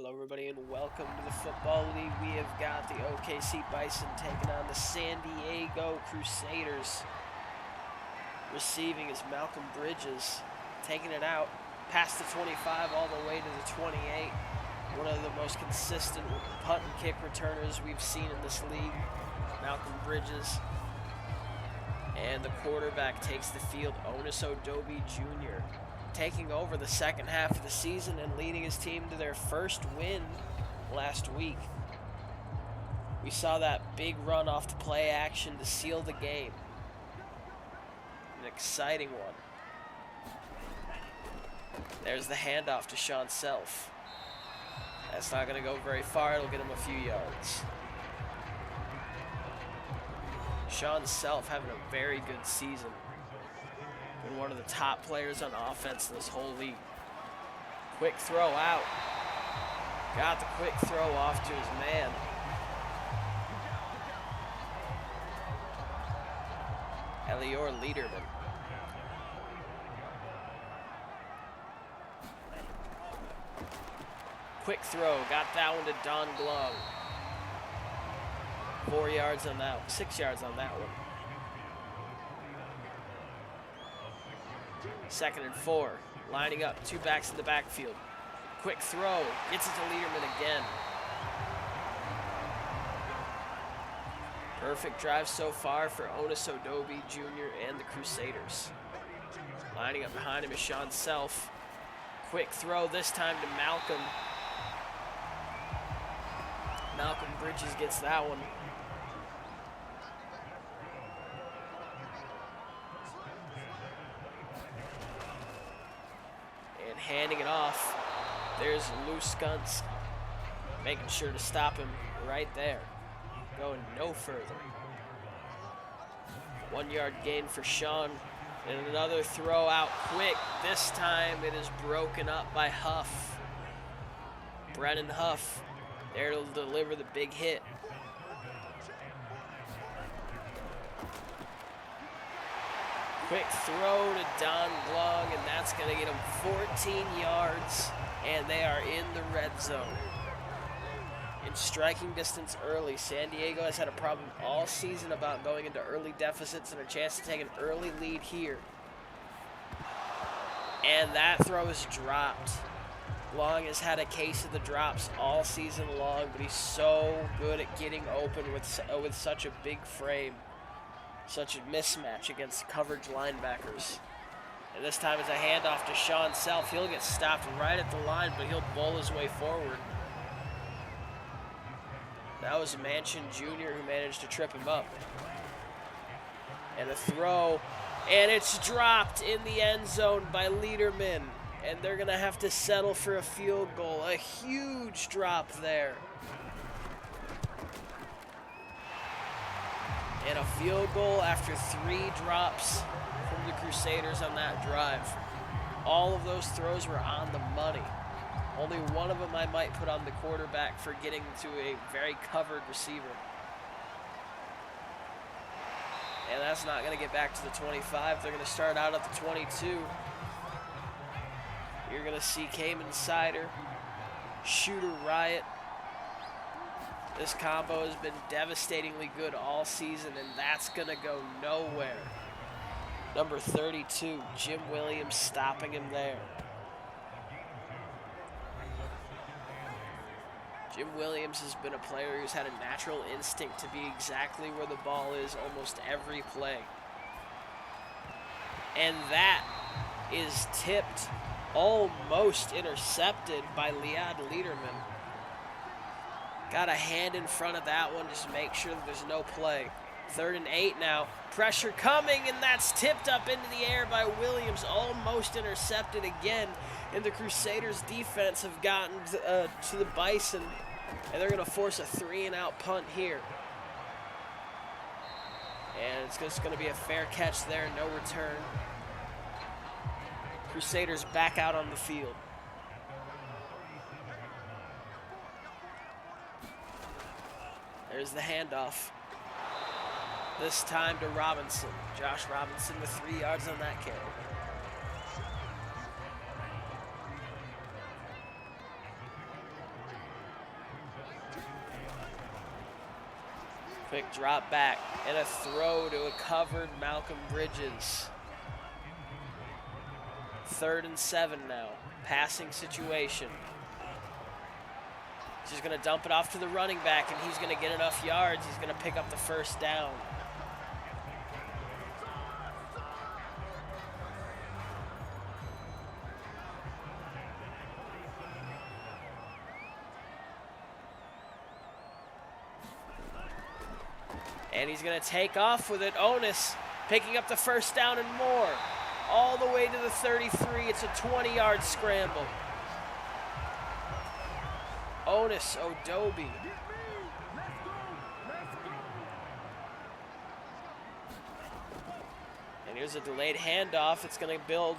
Hello everybody and welcome to the Football League. We have got the OKC Bison taking on the San Diego Crusaders. Receiving is Malcolm Bridges, taking it out past the 25 all the way to the 28. One of the most consistent punt and kick returners we've seen in this league, Malcolm Bridges. And the quarterback takes the field, Odobi Jr., taking over the second half of the season and leading his team to their first win last week. We saw that big run off the play action to seal the game. An exciting one. There's the handoff to Sean Self. That's not going to go very far. It'll get him a few yards. Sean Self having a very good season. Been one of the top players on offense in this whole league. Quick throw out. Got the quick throw off to his man. Elior Liederman. Quick throw. Got that one to Don Glove. 4 yards on that one. 6 yards on that one. 2nd and 4, lining up, 2 backs in the backfield. Quick throw, gets it to Liederman again. Perfect drive so far for Odobi Jr. and the Crusaders. Lining up behind him is Sean Self. Quick throw, this time to Malcolm. Malcolm Bridges gets that one. Handing it off. There's Loose Gunts, making sure to stop him right there. Going no further. 1 yard gain for Sean. And another throw out quick. This time it is broken up by Huff. Brennan Huff there to deliver the big hit. Quick throw to Don Glong, and that's going to get him 14 yards, and they are in the red zone. In striking distance early, San Diego has had a problem all season about going into early deficits and a chance to take an early lead here. And that throw is dropped. Glong has had a case of the drops all season long, but he's so good at getting open with such a big frame. Such a mismatch against coverage linebackers. And this time it's a handoff to Sean Self. He'll get stopped right at the line, but he'll bowl his way forward. That was Manchin Jr. who managed to trip him up. And a throw, and it's dropped in the end zone by Liederman. And they're going to have to settle for a field goal. A huge drop there. And a field goal after 3 drops from the Crusaders on that drive. All of those throws were on the money. Only one of them I might put on the quarterback for getting to a very covered receiver. And that's not going to get back to the 25. They're going to start out at the 22. You're going to see Cayman Sider, Shooter Riot. This combo has been devastatingly good all season, and that's going to go nowhere. Number 32, Jim Williams stopping him there. Jim Williams has been a player who's had a natural instinct to be exactly where the ball is almost every play. And that is tipped, almost intercepted by Liad Liederman. Got a hand in front of that one just to make sure that there's no play. 3rd and 8 now. Pressure coming, and that's tipped up into the air by Williams. Almost intercepted again. And the Crusaders' defense have gotten to the Bison, and they're going to force a 3-and-out punt here. And it's just going to be a fair catch there, no return. Crusaders back out on the field. There's the handoff. This time to Robinson. Josh Robinson with 3 yards on that carry. Quick drop back and a throw to a covered Malcolm Bridges. 3rd and 7 now. Passing situation. He's going to dump it off to the running back, and he's going to get enough yards. He's going to pick up the 1st down. And he's going to take off with it. Onus picking up the 1st down and more. All the way to the 33. It's a 20-yard scramble. Onus Odobi. And here's a delayed handoff. It's going to build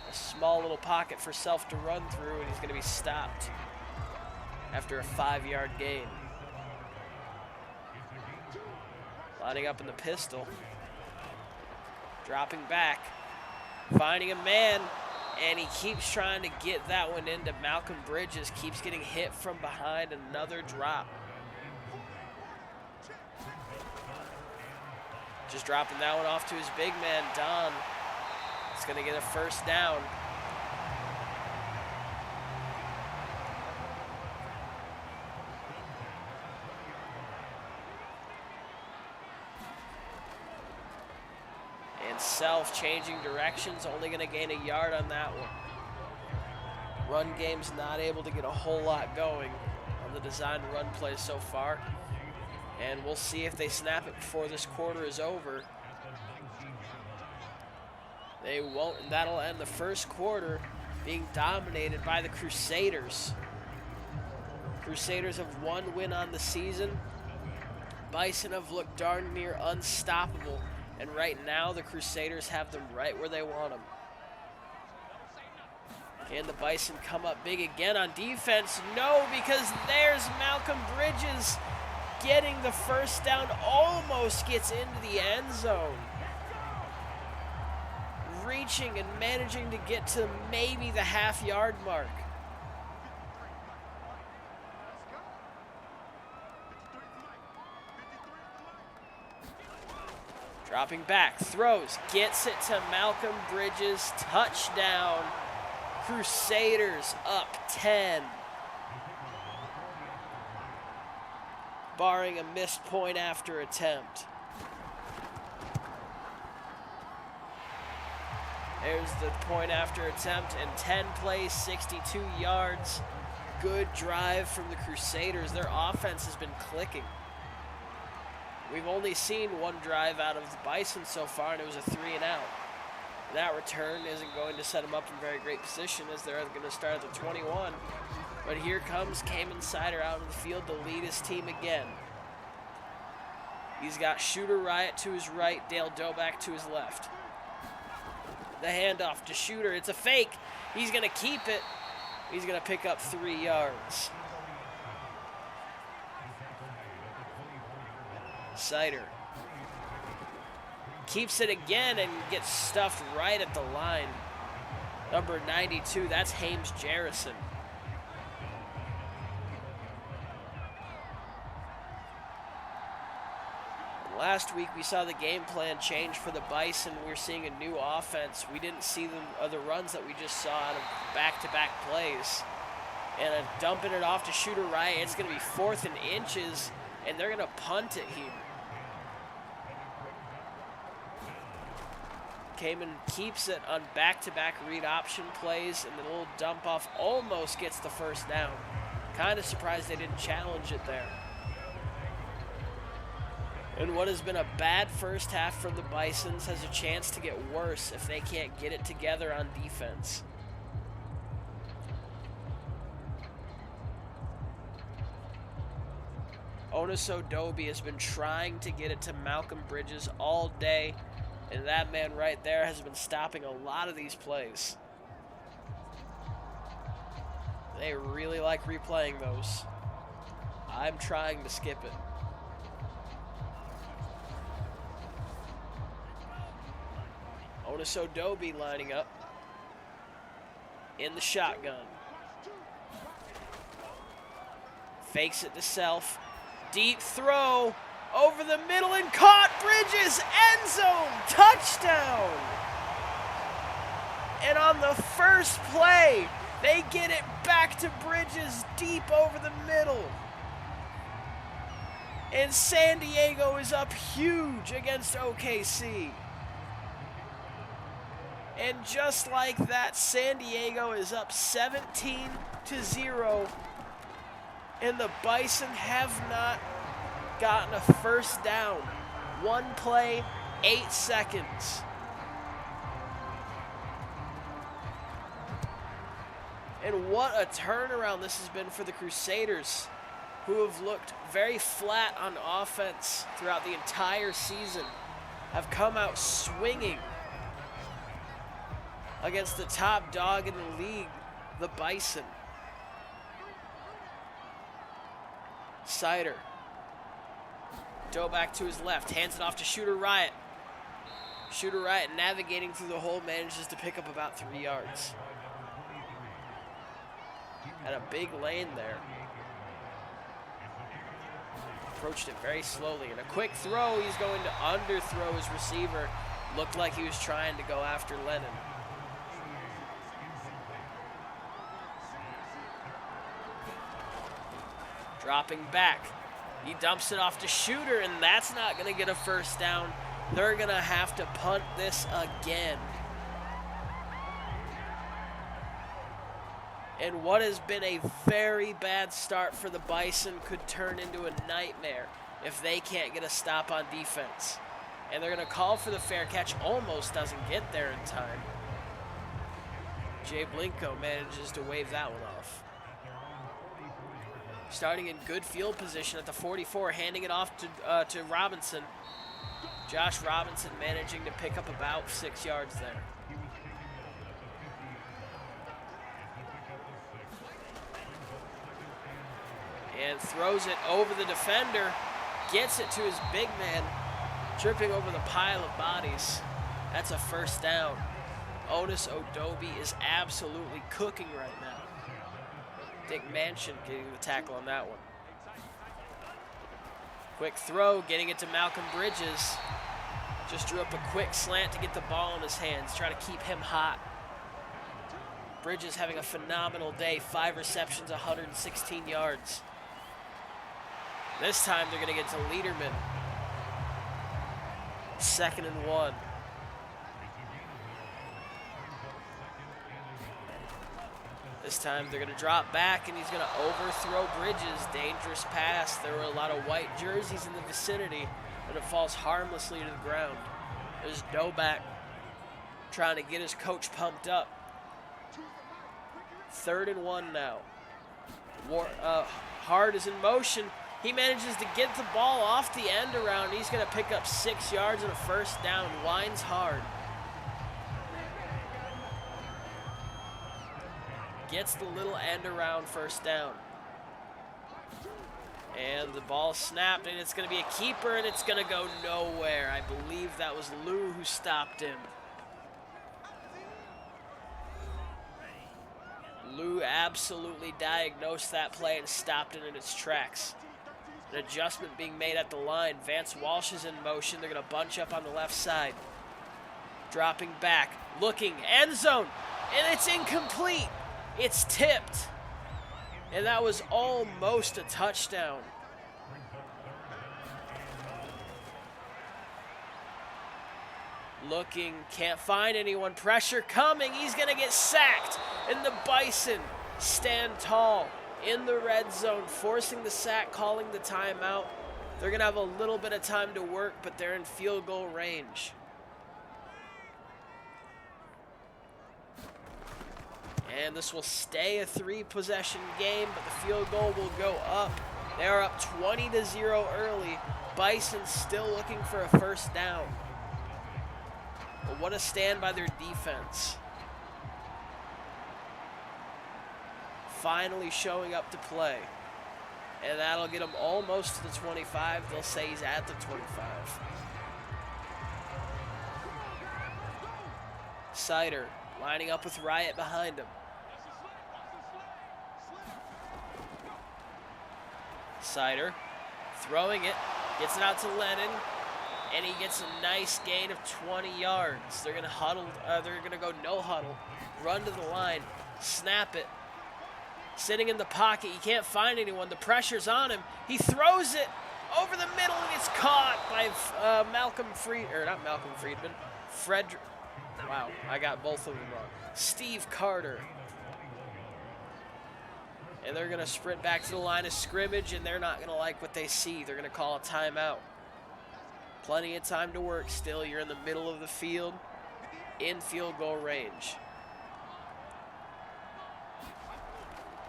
a small little pocket for Self to run through, and he's going to be stopped after a 5-yard gain. Lining up in the pistol. Dropping back. Finding a man. And he keeps trying to get that one into Malcolm Bridges. Keeps getting hit from behind. Another drop. Just dropping that one off to his big man, Don. It's going to get a 1st down. Self changing directions, only going to gain a yard on that one. Run game's not able to get a whole lot going on the designed run plays so far. And we'll see if they snap it before this quarter is over. They won't, and that'll end the 1st quarter being dominated by the Crusaders. Crusaders have 1 win on the season. Bison have looked darn near unstoppable. And right now, the Crusaders have them right where they want them. Can the Bison come up big again on defense? No, because there's Malcolm Bridges getting the 1st down. Almost gets into the end zone. Reaching and managing to get to maybe the half-yard mark. Dropping back, throws, gets it to Malcolm Bridges, touchdown. Crusaders up 10. Barring a missed point after attempt. There's the point after attempt, and 10 plays, 62 yards. Good drive from the Crusaders. Their offense has been clicking. We've only seen 1 drive out of the Bison so far, and it was a 3-and-out. That return isn't going to set them up in very great position as they're going to start at the 21. But here comes Cayman Cider out in the field to lead his team again. He's got Shooter Riot to his right, Dale Doback to his left. The handoff to Shooter. It's a fake. He's going to keep it. He's going to pick up 3 yards. Cider keeps it again and gets stuffed right at the line. Number 92, that's Hames Jarrison. Last week we saw the game plan change for the Bison. We're seeing a new offense. We didn't see the runs that we just saw out of back-to-back plays. And dumping it off to Shooter Riot. It's going to be 4th and inches, and they're going to punt it here. Cayman keeps it on back-to-back read option plays, and the little dump off almost gets the 1st down. Kind of surprised they didn't challenge it there. And what has been a bad first half from the Bisons has a chance to get worse if they can't get it together on defense. Onus Odobi has been trying to get it to Malcolm Bridges all day, and that man right there has been stopping a lot of these plays. They really like replaying those. I'm trying to skip it. Onus Odobi lining up in the shotgun. Fakes it to Self. Deep throw. Over the middle and caught. Bridges, end zone, touchdown. And on the first play, they get it back to Bridges deep over the middle. And San Diego is up huge against OKC. And just like that, San Diego is up 17-0. And the Bison have not gotten a first down. One play, 8 seconds. And what a turnaround this has been for the Crusaders, who have looked very flat on offense throughout the entire season, have come out swinging against the top dog in the league, the Bison. Sider. Doe back to his left, hands it off to Shooter Riot. Shooter Riot, navigating through the hole, manages to pick up about 3 yards. Had a big lane there. Approached it very slowly. And a quick throw, he's going to underthrow his receiver. Looked like he was trying to go after Lennon. Dropping back. He dumps it off to Shooter, and that's not going to get a first down. They're going to have to punt this again. And what has been a very bad start for the Bison could turn into a nightmare if they can't get a stop on defense. And they're going to call for the fair catch. Almost doesn't get there in time. Jay Blinko manages to wave that one off. Starting in good field position at the 44, handing it off to Robinson. Josh Robinson managing to pick up about 6 yards there. And throws it over the defender, gets it to his big man, tripping over the pile of bodies. That's a first down. Otis Odobe is absolutely cooking right now. Dick Manchin getting the tackle on that one. Quick throw, getting it to Malcolm Bridges. Just drew up a quick slant to get the ball in his hands, try to keep him hot. Bridges having a phenomenal day, 5 receptions, 116 yards. This time they're going to get to Lederman. 2nd and 1. This time they're going to drop back, and he's going to overthrow Bridges. Dangerous pass. There were a lot of white jerseys in the vicinity, and it falls harmlessly to the ground. There's Doback trying to get his coach pumped up. 3rd and 1 now. Hard is in motion. He manages to get the ball off the end around. He's going to pick up 6 yards and a first down. Winds hard. Gets the little end around first down. And the ball snapped, and it's going to be a keeper, and it's going to go nowhere. I believe that was Lou who stopped him. Lou absolutely diagnosed that play and stopped it in its tracks. An adjustment being made at the line. Vance Walsh is in motion. They're going to bunch up on the left side. Dropping back, looking, end zone, and it's incomplete. It's tipped. And that was almost a touchdown. Looking, can't find anyone. Pressure coming. He's going to get sacked. And the Bison stand tall in the red zone, forcing the sack, calling the timeout. They're going to have a little bit of time to work, but they're in field goal range. And this will stay a 3-possession game, but the field goal will go up. They are up 20-0 early. Bison still looking for a first down. But what a stand by their defense. Finally showing up to play. And that'll get him almost to the 25. They'll say he's at the 25. Sider lining up with Riot behind him. Sider throwing it, Gets it out to Lennon, and he gets a nice gain of 20 yards. They're gonna they're gonna go no huddle, run to the line, snap it. Sitting in the pocket, he can't find anyone. The pressure's on him. He throws it over the middle, and it's caught by Frederick. Wow, I got both of them wrong. Steve Carter. And they're going to sprint back to the line of scrimmage, and they're not going to like what they see. They're going to call a timeout. Plenty of time to work still. You're in the middle of the field, in field goal range.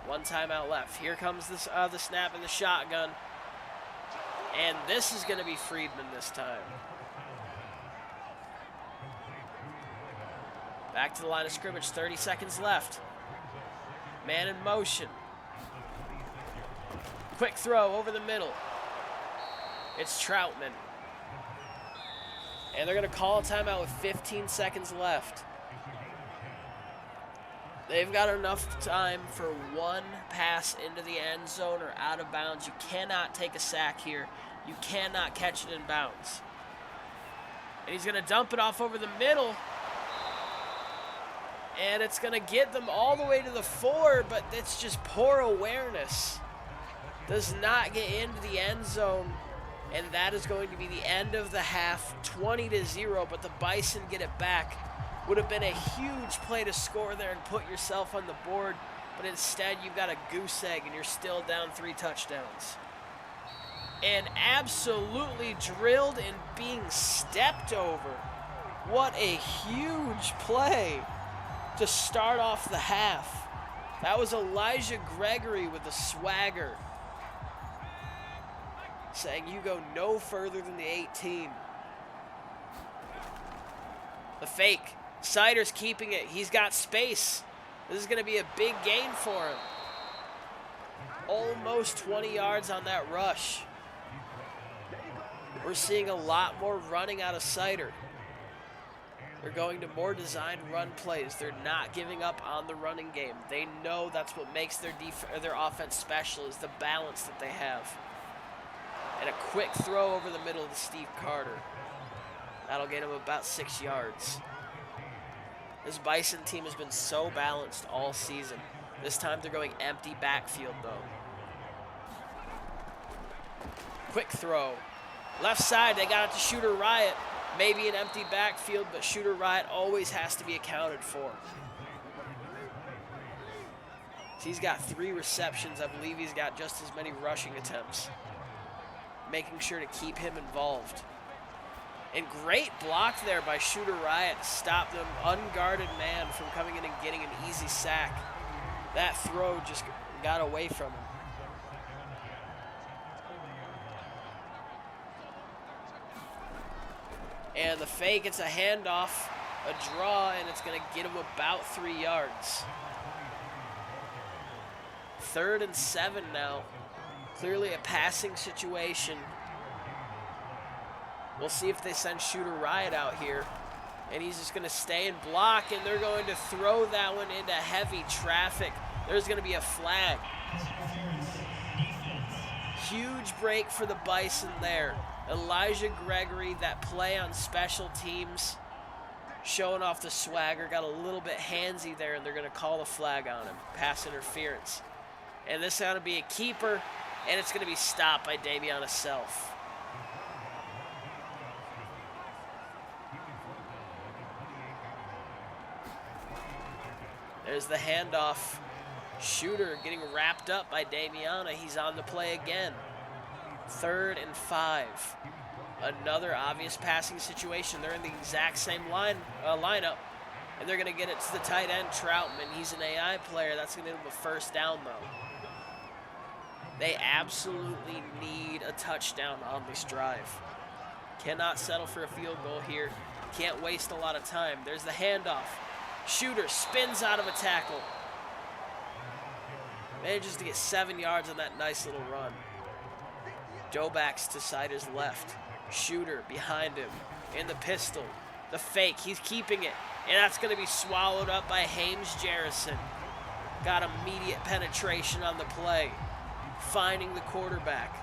One timeout left. Here comes this, the snap and the shotgun. And this is going to be Friedman this time. Back to the line of scrimmage, 30 seconds left. Man in motion. Quick throw over the middle. It's Troutman. And they're going to call a timeout with 15 seconds left. They've got enough time for one pass into the end zone or out of bounds. You cannot take a sack here. You cannot catch it in bounds. And he's going to dump it off over the middle. And it's going to get them all the way to the 4, but it's just poor awareness. Does not get into the end zone. And that is going to be the end of the half, 20-0, but the Bison get it back. Would have been a huge play to score there and put yourself on the board, but instead you've got a goose egg and you're still down 3 touchdowns. And absolutely drilled and being stepped over. What a huge play to start off the half. That was Elijah Gregory with a swagger, saying you go no further than the 18. The fake. Sider's keeping it. He's got space. This is going to be a big gain for him. Almost 20 yards on that rush. We're seeing a lot more running out of Sider. They're going to more designed run plays. They're not giving up on the running game. They know that's what makes their offense special, is the balance that they have. And a quick throw over the middle to Steve Carter. That'll get him about 6 yards. This Bison team has been so balanced all season. This time they're going empty backfield, though. Quick throw. Left side, they got it to Shooter Riot. Maybe an empty backfield, but Shooter Riot always has to be accounted for. He's got 3 receptions. I believe he's got just as many rushing attempts. Making sure to keep him involved. And great block there by Shooter Riot to stop the unguarded man from coming in and getting an easy sack. That throw just got away from him. And the fake, it's a handoff, a draw, and it's going to get him about 3 yards. 3rd and 7 now. Clearly a passing situation. We'll see if they send Shooter Riot out here. And he's just going to stay and block, and they're going to throw that one into heavy traffic. There's going to be a flag. Huge break for the Bison there. Elijah Gregory, that play on special teams, showing off the swagger, got a little bit handsy there, and they're going to call the flag on him. Pass interference. And this is going to be a keeper, and it's going to be stopped by Damiana Self. There's the handoff. Shooter getting wrapped up by Damiana. He's on the play again. 3rd and 5. Another obvious passing situation. They're in the exact same lineup. And they're going to get it to the tight end, Troutman. He's an AI player. That's going to give him a 1st down, though. They absolutely need a touchdown on this drive. Cannot settle for a field goal here. Can't waste a lot of time. There's the handoff. Shooter spins out of a tackle. Manages to get 7 yards on that nice little run. Joe backs to Sider's left. Shooter behind him in the pistol. The fake, he's keeping it. And that's going to be swallowed up by Hames Jarrison. Got immediate penetration on the play. Finding the quarterback.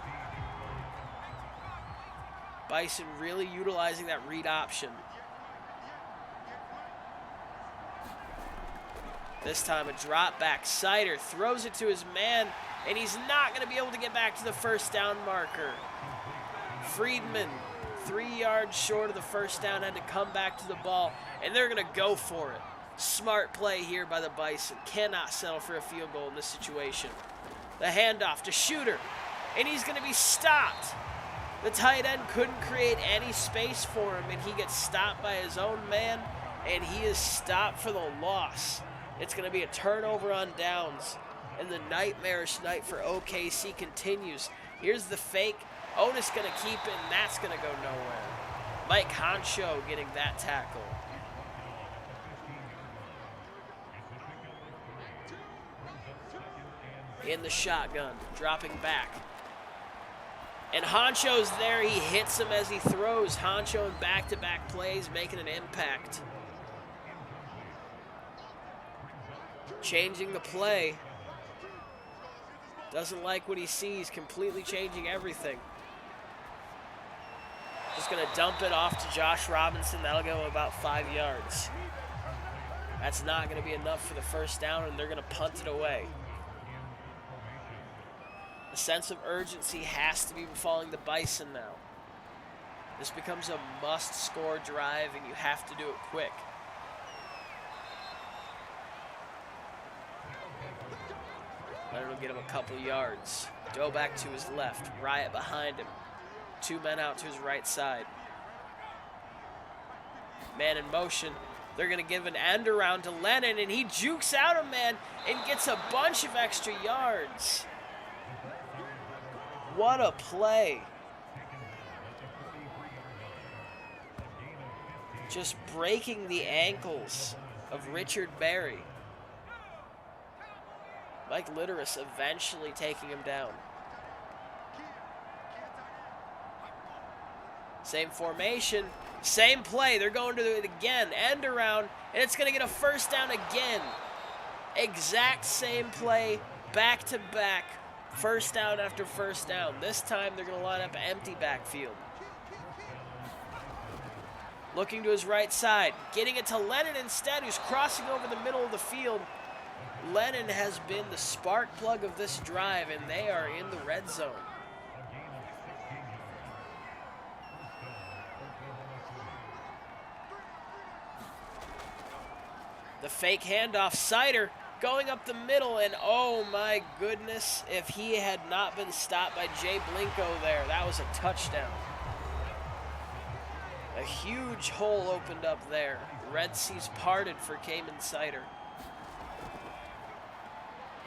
Bison really utilizing that read option. This time a drop back. Sider throws it to his man, and he's not going to be able to get back to the first down marker. Friedman, 3 yards short of the first down, had to come back to the ball, and they're going to go for it. Smart play here by the Bison. Cannot settle for a field goal in this situation. The handoff to Shooter, and he's going to be stopped. The tight end couldn't create any space for him, and he gets stopped by his own man, and he is stopped for the loss. It's going to be a turnover on downs, and the nightmarish night for OKC continues. Here's the fake. Otis going to keep it, and that's going to go nowhere. Mike Honcho getting that tackle. In the shotgun, dropping back. And Honcho's there. He hits him as he throws. Honcho in back-to-back plays, making an impact. Changing the play. Doesn't like what he sees. Completely changing everything. Just going to dump it off to Josh Robinson. That'll go about 5 yards. That's not going to be enough for the first down, and they're going to punt it away. A sense of urgency has to be befalling the Bison now. This becomes a must-score drive, and you have to do it quick. Leonard will get him a couple yards. Go back to his left. Riot behind him. 2 men out to his right side. Man in motion. They're going to give an end around to Lennon, and he jukes out a man and gets a bunch of extra yards. What a play. Just breaking the ankles of Richard Berry. Mike Litteris eventually taking him down. Same formation, same play. They're going to do it again. End around, and it's going to get a first down again. Exact same play, back to back. First down after first down. This time they're going to line up an empty backfield. Looking to his right side. Getting it to Lennon instead, who's crossing over the middle of the field. Lennon has been the spark plug of this drive, and they are in the red zone. The fake handoff. Sider going up the middle, and oh my goodness, if he had not been stopped by Jay Blinko there, that was a touchdown. A huge hole opened up there. The Red Seas parted for Cayman Sider.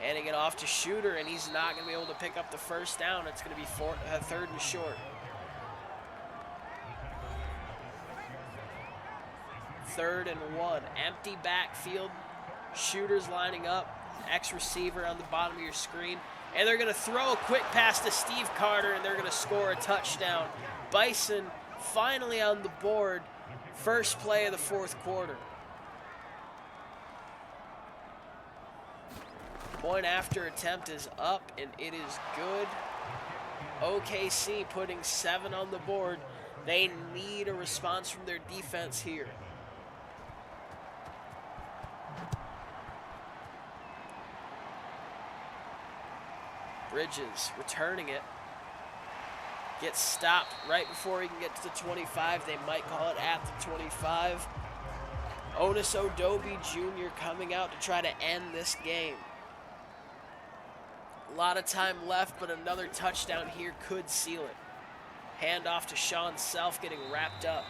Handing it off to Shooter, and he's not going to be able to pick up the first down. It's going to be third and short. Third and 1. Empty backfield. Shooter's lining up. X-receiver on the bottom of your screen. And they're going to throw a quick pass to Steve Carter, and they're going to score a touchdown. Bison finally on the board. First play of the fourth quarter. Point after attempt is up, and it is good. OKC putting 7 on the board. They need a response from their defense here. Bridges returning it. Gets stopped right before he can get to the 25. They might call it at the 25. Otis Odobe Jr. coming out to try to end this game. A lot of time left, but another touchdown here could seal it. Handoff to Sean Self, getting wrapped up.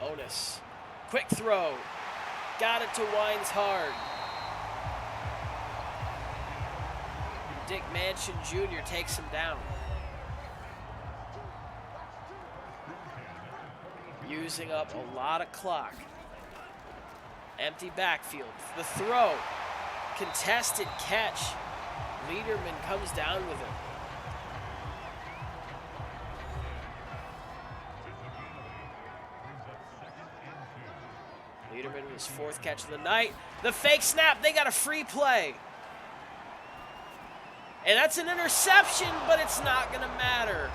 Otis. Quick throw. Got it to Wines hard. Dick Manchin Jr. takes him down. Using up a lot of clock. Empty backfield. The throw. Contested catch. Lederman comes down with it. Peterman with his 4th catch of the night. The fake snap, they got a free play. And that's an interception, but it's not going to matter.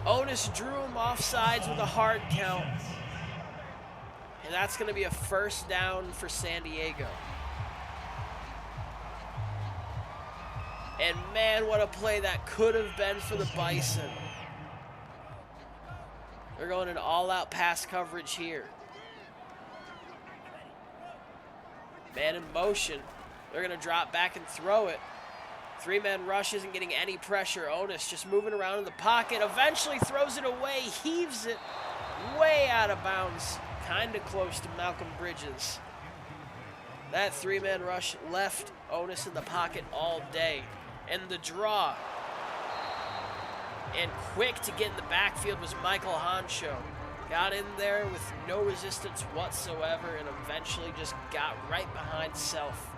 Onus drew him offsides with a hard count. And that's going to be a first down for San Diego. And man, what a play that could have been for the Bison. They're going an all-out pass coverage here. Man in motion. They're going to drop back and throw it. 3-man rush isn't getting any pressure. Onus just moving around in the pocket. Eventually throws it away. Heaves it way out of bounds. Kind of close to Malcolm Bridges. That 3-man rush left Onus in the pocket all day. And the draw and quick to get in the backfield was Michael Honcho. Got in there with no resistance whatsoever and eventually just got right behind Self.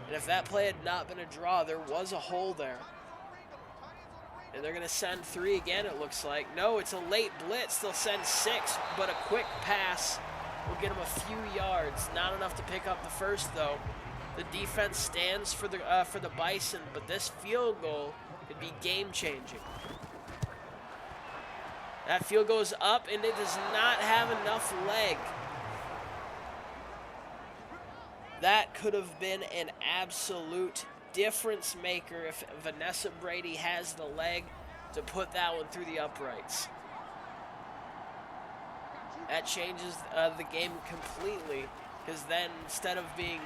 And if that play had not been a draw, there was a hole there. And they're going to send 3 again, it looks like. No, it's a late blitz. They'll send 6, but a quick pass will get them a few yards. Not enough to pick up the first, though. The defense stands for the Bison, but this field goal could be game-changing. That field goes up, and it does not have enough leg. That could have been an absolute difference maker if Vanessa Brady has the leg to put that one through the uprights. That changes the game completely, because then instead of being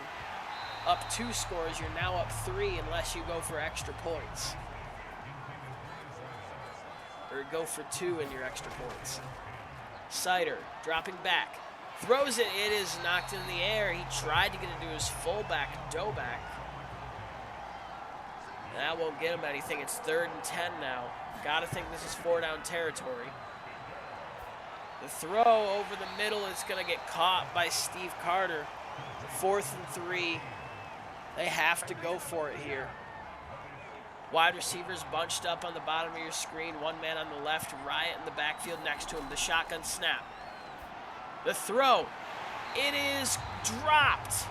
up 2 scores, you're now up 3 unless you go for extra points. Or go for 2 in your extra points. Sider dropping back. Throws it. It is knocked in the air. He tried to get it to his fullback, Doback. That won't get him anything. It's 3rd and 10 now. Gotta think this is 4-down territory. The throw over the middle is going to get caught by Steve Carter. 4th and 3. They have to go for it here. Wide receivers bunched up on the bottom of your screen. 1 man on the left, Riot in the backfield next to him. The shotgun snap. The throw. It is dropped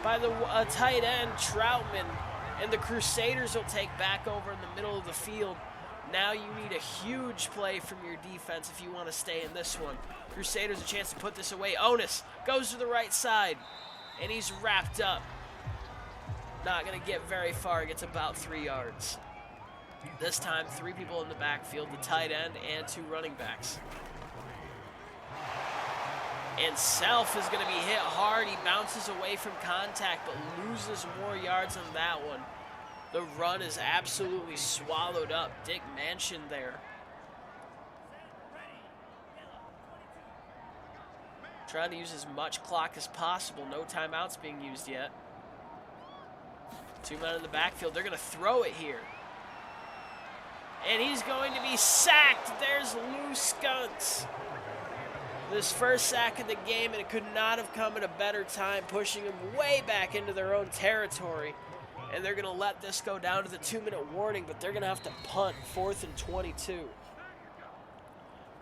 by the tight end, Troutman. And the Crusaders will take back over in the middle of the field. Now you need a huge play from your defense if you want to stay in this one. Crusaders a chance to put this away. Onus goes to the right side, and he's wrapped up. Not going to get very far. Gets about 3 yards. This time, 3 people in the backfield, the tight end and 2 running backs. And Self is going to be hit hard. He bounces away from contact, but loses more yards on that one. The run is absolutely swallowed up. Dick Manchin there. Trying to use as much clock as possible. No timeouts being used yet. 2 men in the backfield. They're going to throw it here. And he's going to be sacked. There's Lou Skunts. This first sack of the game, and it could not have come at a better time, pushing them way back into their own territory. And they're going to let this go down to the 2-minute warning, but they're going to have to punt 4th and 22.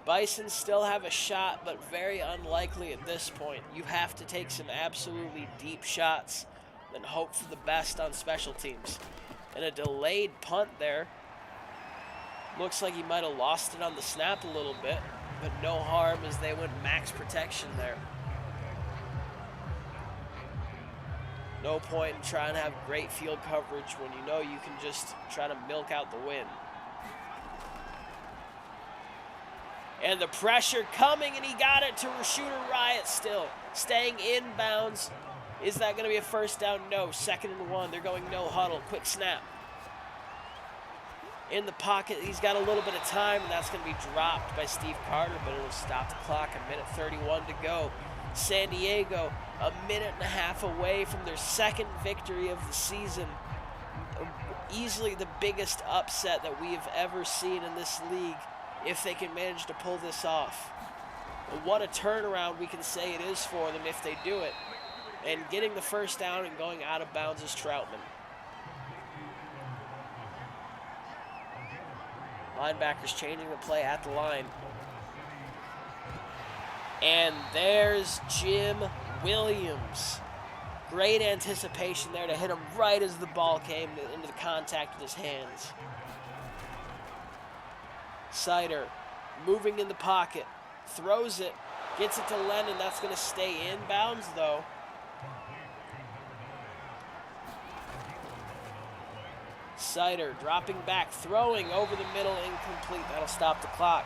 Bison still have a shot, but very unlikely at this point. You have to take some absolutely deep shots and hope for the best on special teams. And a delayed punt there. Looks like he might have lost it on the snap a little bit, but no harm as they went max protection there. No point in trying to have great field coverage when you know you can just try to milk out the win. And the pressure coming, and he got it to Rashuda Riot still. Staying inbounds. Is that going to be a first down? No. 2nd and 1. They're going no huddle. Quick snap. In the pocket, he's got a little bit of time, and that's going to be dropped by Steve Carter, but it'll stop the clock. 1:31 to go. San Diego, a minute and a half away from their 2nd victory of the season. Easily the biggest upset that we have ever seen in this league, if they can manage to pull this off. But what a turnaround we can say it is for them if they do it. And getting the first down and going out of bounds is Troutman. Linebackers changing the play at the line. And there's Jim Williams. Great anticipation there to hit him right as the ball came into the contact with his hands. Sider moving in the pocket, throws it, gets it to Lennon. That's going to stay inbounds though. Sider dropping back, throwing over the middle, incomplete. That'll stop the clock.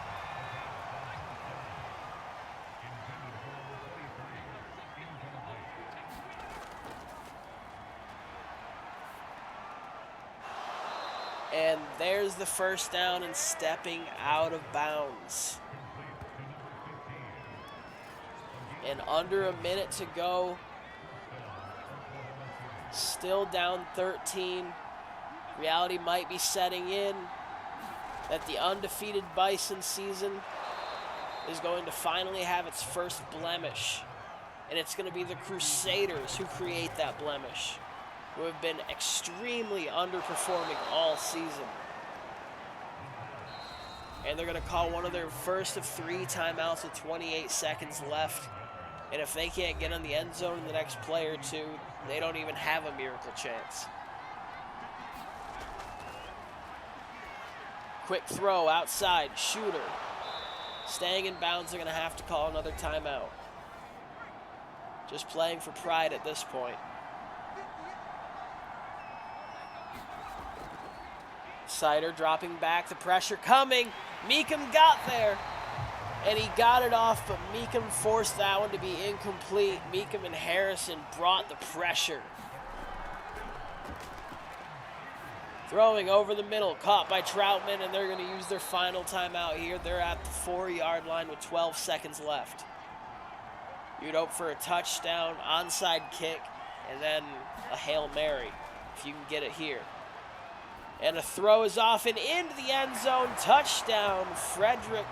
And there's the first down and stepping out of bounds. And under a minute to go. Still down 13. Reality might be setting in that the undefeated Bison season is going to finally have its first blemish. And it's going to be the Crusaders who create that blemish, who have been extremely underperforming all season. And they're going to call one of their first of 3 timeouts with 28 seconds left. And if they can't get in the end zone in the next play or two, they don't even have a miracle chance. Quick throw outside, shooter. Staying in bounds, they're going to have to call another timeout. Just playing for pride at this point. Sider dropping back, the pressure coming. Meekum got there, and he got it off, but Meekum forced that one to be incomplete. Meekum and Harrison brought the pressure. Throwing over the middle, caught by Troutman, and they're going to use their final timeout here. They're at the 4-yard line with 12 seconds left. You'd hope for a touchdown, onside kick, and then a Hail Mary, if you can get it here. And a throw is off and into the end zone. Touchdown, Friedman.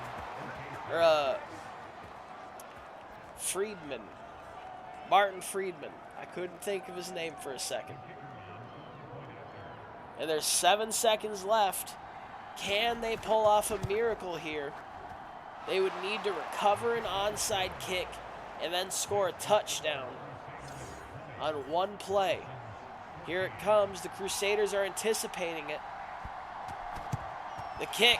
Martin Friedman. I couldn't think of his name for a second. And there's 7 seconds left. Can they pull off a miracle here? They would need to recover an onside kick and then score a touchdown on one play. Here it comes. The Crusaders are anticipating it. The kick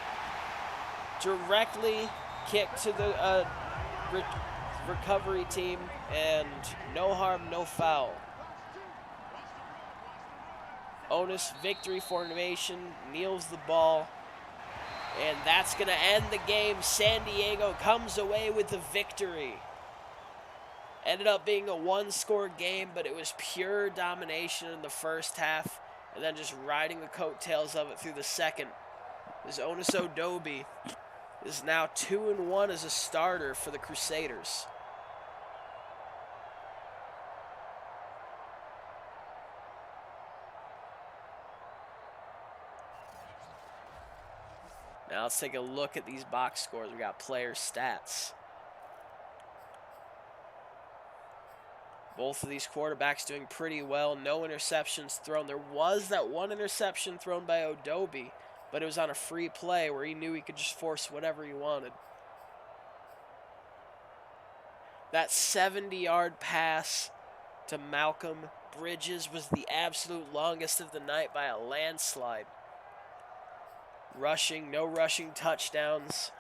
directly kicked to the recovery team, and no harm, no foul. Onus victory formation, kneels the ball, and that's going to end the game. San Diego comes away with the victory. Ended up being a 1-score game, but it was pure domination in the first half, and then just riding the coattails of it through the second. This Onus Odobi is now 2-1 as a starter for the Crusaders. Now let's take a look at these box scores. We got player stats. Both of these quarterbacks doing pretty well. No interceptions thrown. There was that one interception thrown by Odobi, but it was on a free play where he knew he could just force whatever he wanted. That 70-yard pass to Malcolm Bridges was the absolute longest of the night by a landslide. Rushing, no rushing touchdowns.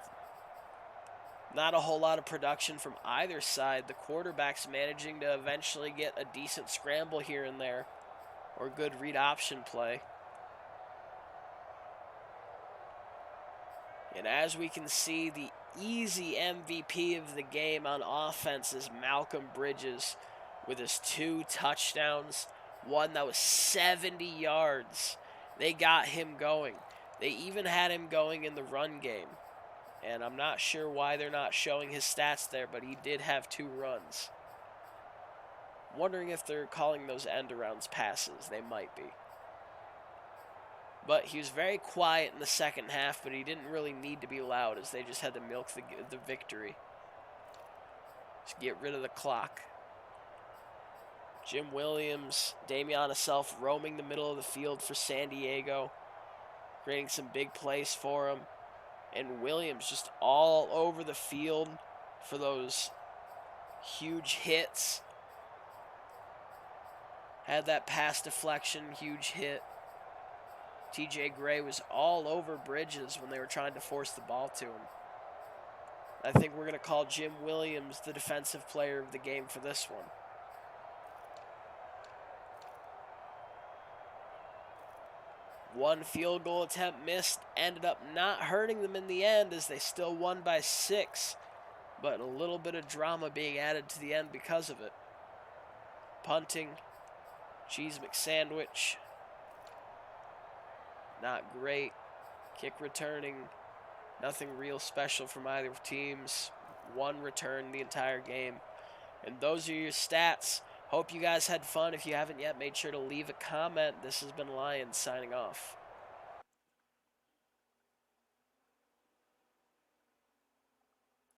Not a whole lot of production from either side. The quarterbacks managing to eventually get a decent scramble here and there, or good read option play. And as we can see, the easy MVP of the game on offense is Malcolm Bridges with his 2 touchdowns, one that was 70 yards. They got him going. They even had him going in the run game. And I'm not sure why they're not showing his stats there, but he did have 2 runs. Wondering if they're calling those end-arounds passes. They might be. But he was very quiet in the second half, but he didn't really need to be loud as they just had to milk the victory. Just get rid of the clock. Jim Williams, Damian Aself roaming the middle of the field for San Diego, creating some big plays for him. And Williams just all over the field for those Huge hits. Had that pass deflection, huge hit. TJ Gray was all over Bridges when they were trying to force the ball to him. I think we're going to call Jim Williams the defensive player of the game for this one. One field goal attempt missed, ended up not hurting them in the end as they still won by 6. But a little bit of drama being added to the end because of it. Punting, Cheese McSandwich, not great. Kick returning, nothing real special from either teams. One return the entire game. And those are your stats. Hope you guys had fun. If you haven't yet, make sure to leave a comment. This has been Lions signing off.